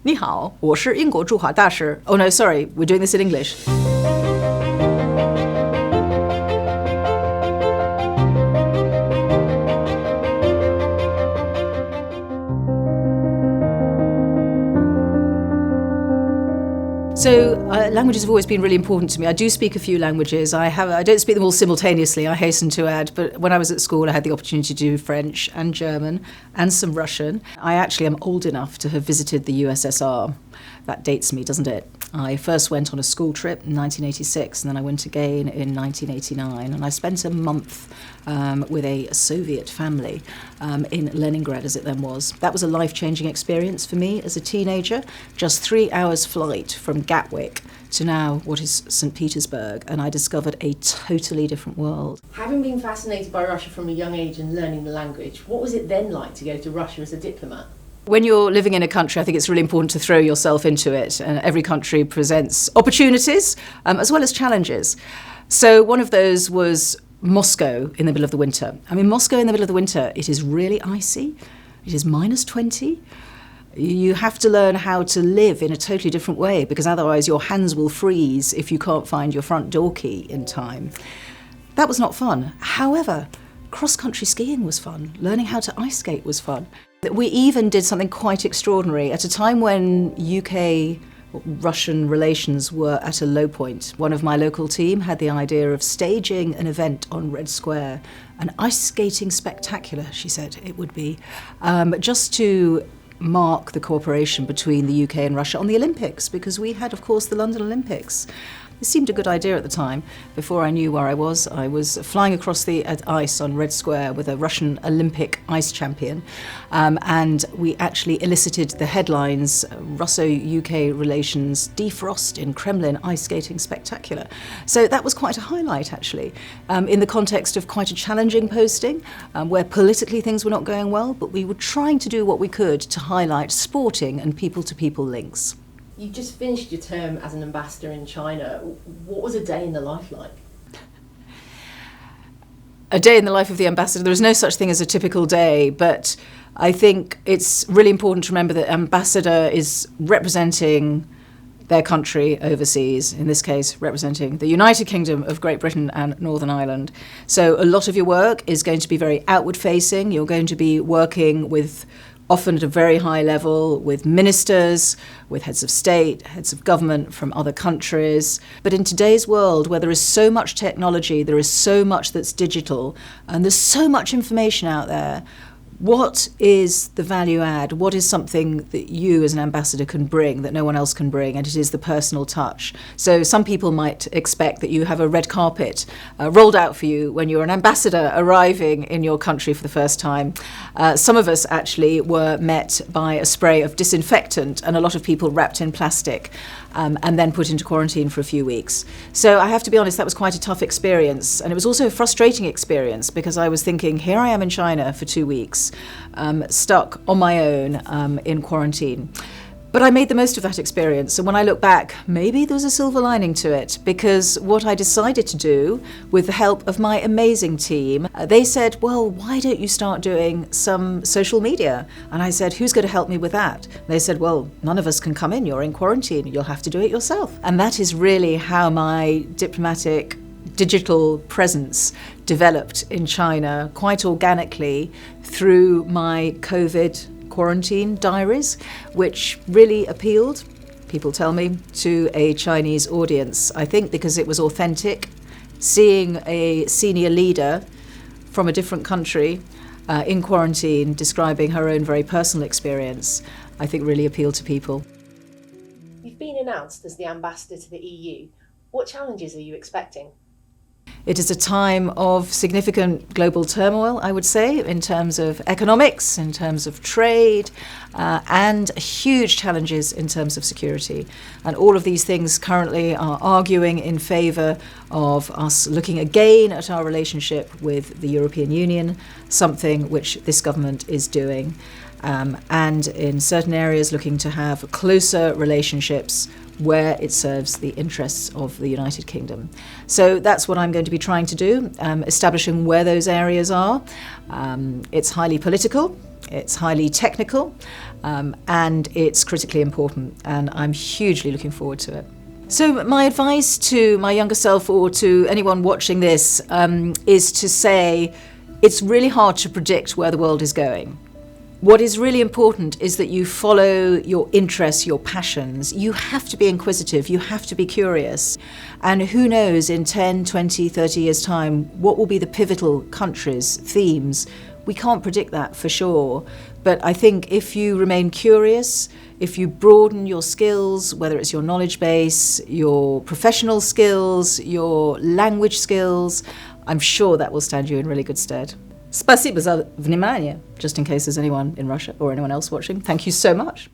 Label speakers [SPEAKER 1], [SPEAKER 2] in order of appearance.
[SPEAKER 1] 你好，我是英国驻华大使. Oh no, sorry, we're doing this in English. So languages have always been really important to me. I do speak a few languages. I don't speak them all simultaneously, I hasten to add, but when I was at school I had the opportunity to do French and German and some Russian. I actually am old enough to have visited the USSR. That dates me, doesn't it? I first went on a school trip in 1986 and then I went again in 1989, and I spent a month with a Soviet family in Leningrad, as it then was. That was a life-changing experience for me as a teenager. Just 3 hours flight from Gatwick to now what is St. Petersburg, and I discovered a totally different world.
[SPEAKER 2] Having been fascinated by Russia from a young age and learning the language, what was it then like to go to Russia as a diplomat?
[SPEAKER 1] When you're living in a country, I think it's really important to throw yourself into it, and every country presents opportunities as well as challenges. So one of those was Moscow in the middle of the winter. I mean, Moscow in the middle of the winter, it is really icy. It is -20. You have to learn how to live in a totally different way, because otherwise your hands will freeze if you can't find your front door key in time. That was not fun. However, cross-country skiing was fun. Learning how to ice skate was fun. We even did something quite extraordinary at a time when UK-Russian relations were at a low point. One of my local team had the idea of staging an event on Red Square, an ice skating spectacular, she said it would be, just to mark the cooperation between the UK and Russia on the Olympics, because we had, of course, the London Olympics. It seemed a good idea at the time. Before I knew where I was flying across the ice on Red Square with a Russian Olympic ice champion, and we actually elicited the headlines, Russo-UK relations defrost in Kremlin ice skating spectacular. So that was quite a highlight, actually, in the context of quite a challenging posting, where politically things were not going well, but we were trying to do what we could to highlight sporting and people-to-people links.
[SPEAKER 2] You just finished your term as an ambassador in China. What was a day in the life like?
[SPEAKER 1] A day in the life of the ambassador, there is no such thing as a typical day, but I think it's really important to remember that ambassador is representing their country overseas, in this case representing the United Kingdom of Great Britain and Northern Ireland. So a lot of your work is going to be very outward facing. You're going to be working with, often at a very high level, with ministers, with heads of state, heads of government from other countries. But in today's world, where there is so much technology, there is so much that's digital, and there's so much information out there, what is the value add? What is something that you as an ambassador can bring that no one else can bring? And it is the personal touch. So some people might expect that you have a red carpet rolled out for you when you're an ambassador arriving in your country for the first time. Some of us actually were met by a spray of disinfectant and a lot of people wrapped in plastic and then put into quarantine for a few weeks. So I have to be honest, that was quite a tough experience. And it was also a frustrating experience, because I was thinking, here I am in China for 2 weeks, stuck on my own in quarantine. But I made the most of that experience, and when I look back, maybe there was a silver lining to it, because what I decided to do, with the help of my amazing team, they said, well, why don't you start doing some social media? And I said, who's going to help me with that? They said, well, none of us can come in, you're in quarantine, you'll have to do it yourself. And that is really how my diplomatic digital presence developed in China, quite organically, through my COVID quarantine diaries, which really appealed, people tell me, to a Chinese audience. I think because it was authentic. Seeing a senior leader from a different country in quarantine describing her own very personal experience, I think really appealed to people.
[SPEAKER 2] You've been announced as the ambassador to the EU. What challenges are you expecting?
[SPEAKER 1] It is a time of significant global turmoil, I would say, in terms of economics, in terms of trade, and huge challenges in terms of security. And all of these things currently are arguing in favour of us looking again at our relationship with the European Union, something which this government is doing, and in certain areas looking to have closer relationships where it serves the interests of the United Kingdom. So that's what I'm going to be trying to do, establishing where those areas are. It's highly political. It's highly technical, and it's critically important, and I'm hugely looking forward to it. So my advice to my younger self, or to anyone watching this, is to say it's really hard to predict where the world is going. What is really important is that you follow your interests, your passions. You have to be inquisitive, you have to be curious. And who knows, in 10, 20, 30 years' time, what will be the pivotal countries, themes? We can't predict that for sure. But I think if you remain curious, if you broaden your skills, whether it's your knowledge base, your professional skills, your language skills, I'm sure that will stand you in really good stead. Спасибо за внимание, just in case there's anyone in Russia or anyone else watching. Thank you so much.